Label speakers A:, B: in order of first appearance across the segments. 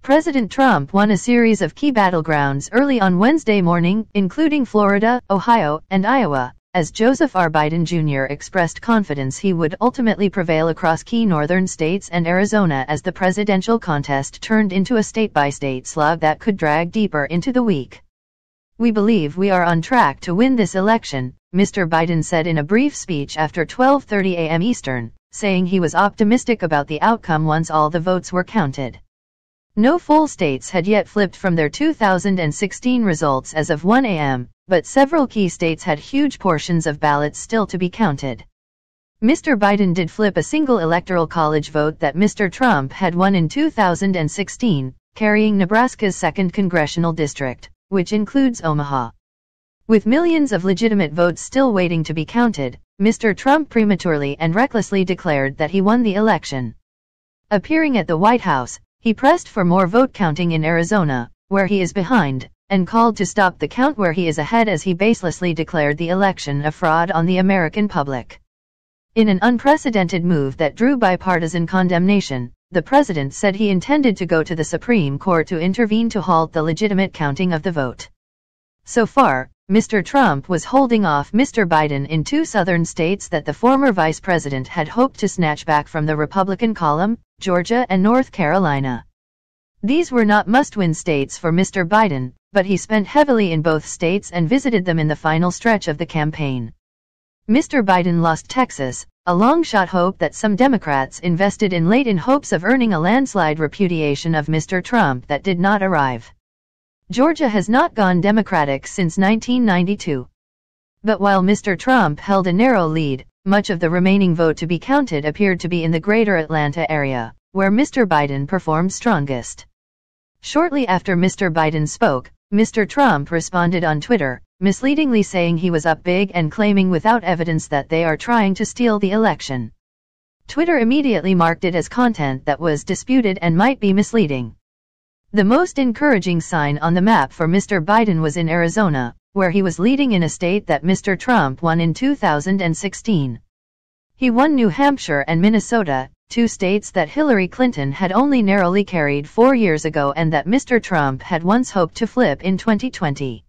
A: President Trump won a series of key battlegrounds early on Wednesday morning, including Florida, Ohio, and Iowa, as Joseph R. Biden Jr. expressed confidence he would ultimately prevail across key northern states and Arizona as the presidential contest turned into a state-by-state slug that could drag deeper into the week. "We believe we are on track to win this election," Mr. Biden said in a brief speech after 12:30 a.m. Eastern, saying he was optimistic about the outcome once all the votes were counted. No full states had yet flipped from their 2016 results as of 1 a.m., but several key states had huge portions of ballots still to be counted. Mr. Biden did flip a single electoral college vote that Mr. Trump had won in 2016, carrying Nebraska's 2nd congressional district, which includes Omaha. With millions of legitimate votes still waiting to be counted, Mr. Trump prematurely and recklessly declared that he won the election. Appearing at the White House, he pressed for more vote counting in Arizona, where he is behind, and called to stop the count where he is ahead as he baselessly declared the election a fraud on the American public. In an unprecedented move that drew bipartisan condemnation, the president said he intended to go to the Supreme Court to intervene to halt the legitimate counting of the vote. So far, Mr. Trump was holding off Mr. Biden in 2 southern states that the former vice president had hoped to snatch back from the Republican column, Georgia and North Carolina. These were not must-win states for Mr. Biden, but he spent heavily in both states and visited them in the final stretch of the campaign. Mr. Biden lost Texas, a long-shot hope that some Democrats invested in late in hopes of earning a landslide repudiation of Mr. Trump that did not arrive. Georgia has not gone Democratic since 1992. But while Mr. Trump held a narrow lead, much of the remaining vote to be counted appeared to be in the greater Atlanta area, where Mr. Biden performed strongest. Shortly after Mr. Biden spoke, Mr. Trump responded on Twitter, misleadingly saying he was up big and claiming without evidence that they are trying to steal the election. Twitter immediately marked it as content that was disputed and might be misleading. The most encouraging sign on the map for Mr. Biden was in Arizona, where he was leading in a state that Mr. Trump won in 2016. He won New Hampshire and Minnesota, 2 states that Hillary Clinton had only narrowly carried 4 years ago and that Mr. Trump had once hoped to flip in 2020.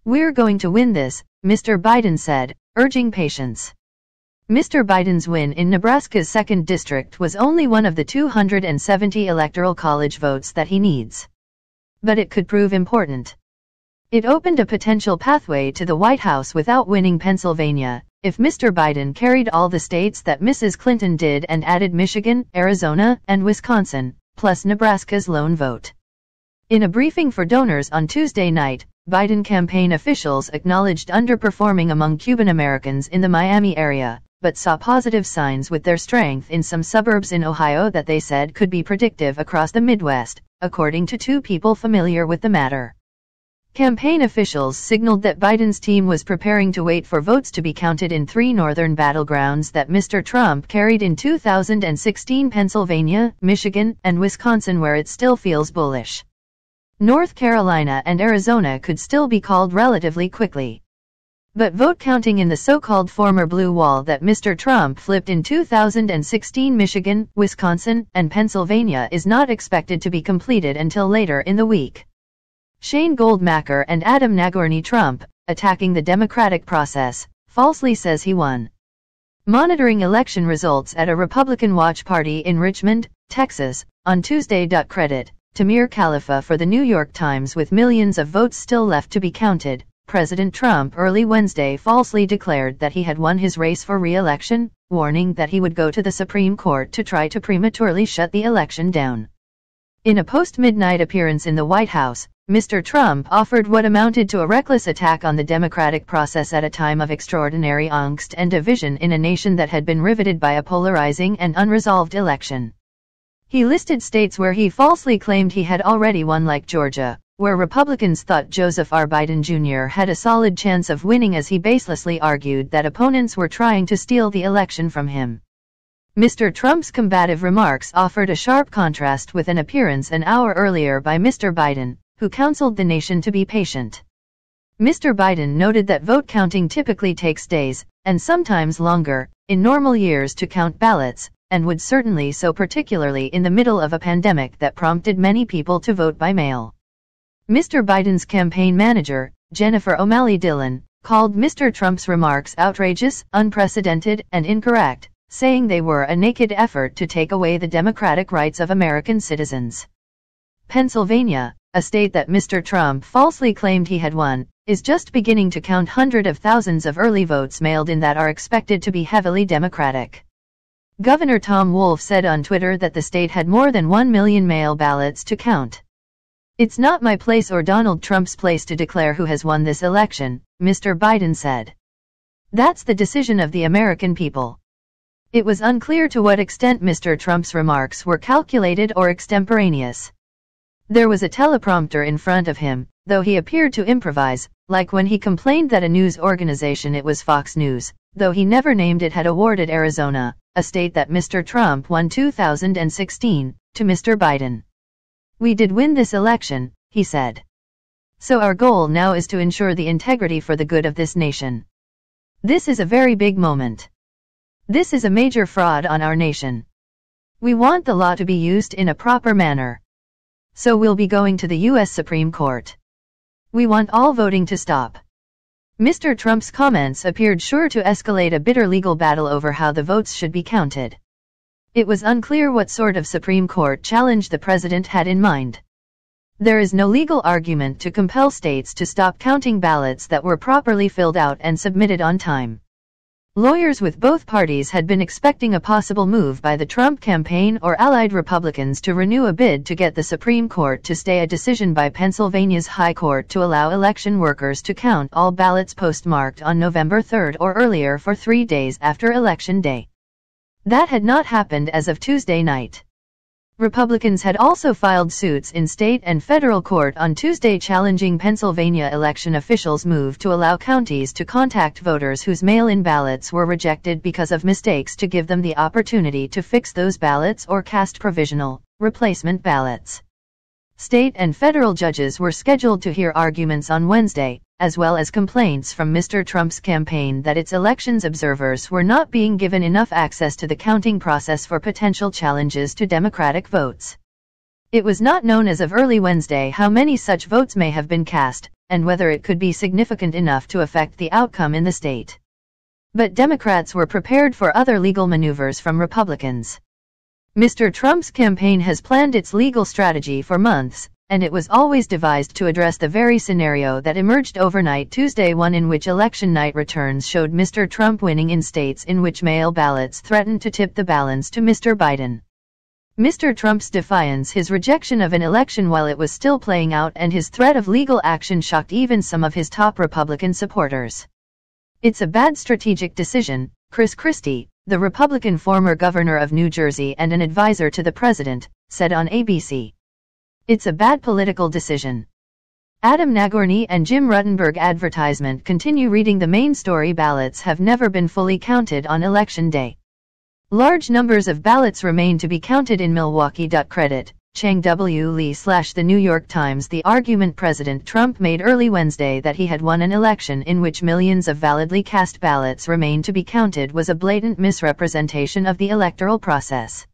A: "We're going to win this," Mr. Biden said, urging patience. Mr. Biden's win in Nebraska's 2nd district was only one of the 270 electoral college votes that he needs. But it could prove important. It opened a potential pathway to the White House without winning Pennsylvania, if Mr. Biden carried all the states that Mrs. Clinton did and added Michigan, Arizona, and Wisconsin, plus Nebraska's lone vote. In a briefing for donors on Tuesday night, Biden campaign officials acknowledged underperforming among Cuban Americans in the Miami area, but saw positive signs with their strength in some suburbs in Ohio that they said could be predictive across the Midwest, according to 2 people familiar with the matter. Campaign officials signaled that Biden's team was preparing to wait for votes to be counted in 3 northern battlegrounds that Mr. Trump carried in 2016: Pennsylvania, Michigan, and Wisconsin, where it still feels bullish. North Carolina and Arizona could still be called relatively quickly. But vote counting in the so-called former blue wall that Mr. Trump flipped in 2016: Michigan, Wisconsin, and Pennsylvania is not expected to be completed until later in the week. Shane Goldmacher and Adam Nagorny Trump, attacking the democratic process, falsely says he won. Monitoring election results at a Republican watch party in Richmond, Texas, on Tuesday. Credit Tamir Khalifa for the New York Times. With millions of votes still left to be counted, President Trump early Wednesday falsely declared that he had won his race for re-election, warning that he would go to the Supreme Court to try to prematurely shut the election down. In a post-midnight appearance in the White House, Mr. Trump offered what amounted to a reckless attack on the democratic process at a time of extraordinary angst and division in a nation that had been riveted by a polarizing and unresolved election. He listed states where he falsely claimed he had already won, like Georgia, where Republicans thought Joseph R. Biden Jr. had a solid chance of winning, as he baselessly argued that opponents were trying to steal the election from him. Mr. Trump's combative remarks offered a sharp contrast with an appearance an hour earlier by Mr. Biden, who counseled the nation to be patient. Mr. Biden noted that vote counting typically takes days, and sometimes longer, in normal years to count ballots, and would certainly so, particularly in the middle of a pandemic that prompted many people to vote by mail. Mr. Biden's campaign manager, Jennifer O'Malley Dillon, called Mr. Trump's remarks outrageous, unprecedented, and incorrect, saying they were a naked effort to take away the democratic rights of American citizens. Pennsylvania, a state that Mr. Trump falsely claimed he had won, is just beginning to count hundreds of thousands of early votes mailed in that are expected to be heavily Democratic. Governor Tom Wolf said on Twitter that the state had more than 1 million mail ballots to count. "It's not my place or Donald Trump's place to declare who has won this election," Mr. Biden said. "That's the decision of the American people." It was unclear to what extent Mr. Trump's remarks were calculated or extemporaneous. There was a teleprompter in front of him, though he appeared to improvise, like when he complained that a news organization, it was Fox News, though he never named it, had awarded Arizona, a state that Mr. Trump won 2016, to Mr. Biden. "We did win this election," he said. "So our goal now is to ensure the integrity for the good of this nation. This is a very big moment. This is a major fraud on our nation. We want the law to be used in a proper manner. So we'll be going to the U.S. Supreme Court. We want all voting to stop." Mr. Trump's comments appeared sure to escalate a bitter legal battle over how the votes should be counted. It was unclear what sort of Supreme Court challenge the president had in mind. There is no legal argument to compel states to stop counting ballots that were properly filled out and submitted on time. Lawyers with both parties had been expecting a possible move by the Trump campaign or allied Republicans to renew a bid to get the Supreme Court to stay a decision by Pennsylvania's High Court to allow election workers to count all ballots postmarked on November 3 or earlier for 3 days after Election Day. That had not happened as of Tuesday night. Republicans had also filed suits in state and federal court on Tuesday challenging Pennsylvania election officials' move to allow counties to contact voters whose mail-in ballots were rejected because of mistakes to give them the opportunity to fix those ballots or cast provisional, replacement ballots. State and federal judges were scheduled to hear arguments on Wednesday, as well as complaints from Mr. Trump's campaign that its elections observers were not being given enough access to the counting process for potential challenges to Democratic votes. It was not known as of early Wednesday how many such votes may have been cast, and whether it could be significant enough to affect the outcome in the state. But Democrats were prepared for other legal maneuvers from Republicans. Mr. Trump's campaign has planned its legal strategy for months, and it was always devised to address the very scenario that emerged overnight Tuesday, one in which election night returns showed Mr. Trump winning in states in which mail ballots threatened to tip the balance to Mr. Biden. Mr. Trump's defiance, his rejection of an election while it was still playing out, and his threat of legal action shocked even some of his top Republican supporters. "It's a bad strategic decision," Chris Christie, the Republican former governor of New Jersey and an advisor to the president, said on ABC. "It's a bad political decision." Adam Nagorny and Jim Ruttenberg advertisement continue reading, "The main story: ballots have never been fully counted on Election Day. Large numbers of ballots remain to be counted in Milwaukee." Credit Chang W. Lee / The New York Times. The argument President Trump made early Wednesday that he had won an election in which millions of validly cast ballots remained to be counted was a blatant misrepresentation of the electoral process.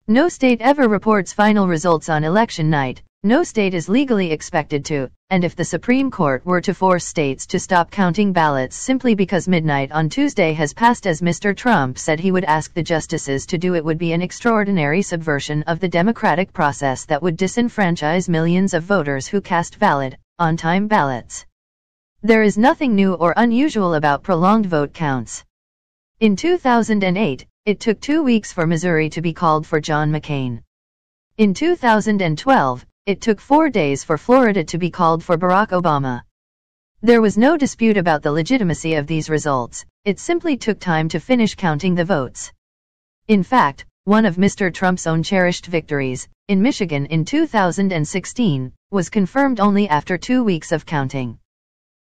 A: No state ever reports final results on election night. No state is legally expected to, and if the Supreme Court were to force states to stop counting ballots simply because midnight on Tuesday has passed, as Mr. Trump said he would ask the justices to do, it would be an extraordinary subversion of the democratic process that would disenfranchise millions of voters who cast valid, on-time ballots. There is nothing new or unusual about prolonged vote counts. In 2008, it took 2 weeks for Missouri to be called for John McCain. In 2012, it took 4 days for Florida to be called for Barack Obama. There was no dispute about the legitimacy of these results, it simply took time to finish counting the votes. In fact, one of Mr. Trump's own cherished victories, in Michigan in 2016, was confirmed only after 2 weeks of counting.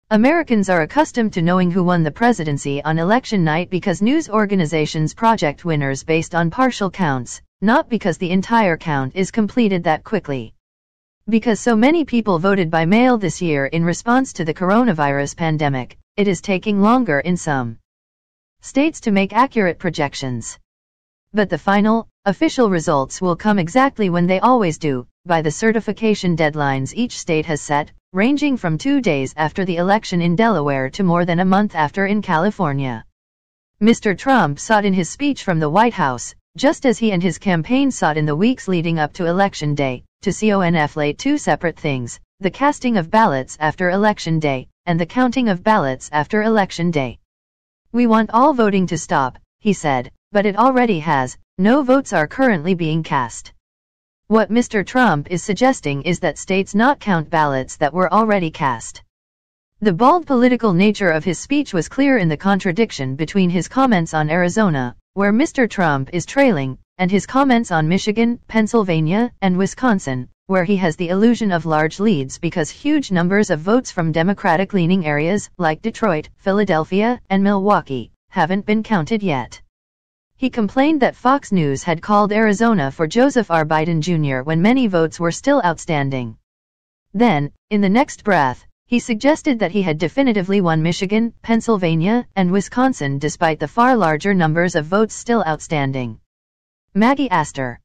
A: Americans are accustomed to knowing who won the presidency on election night because news organizations project winners based on partial counts, not because the entire count is completed that quickly. Because so many people voted by mail this year in response to the coronavirus pandemic, it is taking longer in some states to make accurate projections. But the final, official results will come exactly when they always do, by the certification deadlines each state has set, ranging from 2 days after the election in Delaware to more than a month after in California. Mr. Trump sought in his speech from the White House, just as he and his campaign sought in the weeks leading up to Election Day, to conflate two separate things, the casting of ballots after Election Day, and the counting of ballots after Election Day. We want all voting to stop, he said, but it already has. No votes are currently being cast. What Mr. Trump is suggesting is that states not count ballots that were already cast. The bald political nature of his speech was clear in the contradiction between his comments on Arizona, where Mr. Trump is trailing, and his comments on Michigan, Pennsylvania, and Wisconsin, where he has the illusion of large leads because huge numbers of votes from Democratic-leaning areas, like Detroit, Philadelphia, and Milwaukee, haven't been counted yet. He complained that Fox News had called Arizona for Joseph R. Biden Jr. when many votes were still outstanding. Then, in the next breath, he suggested that he had definitively won Michigan, Pennsylvania, and Wisconsin despite the far larger numbers of votes still outstanding. Maggie Astor.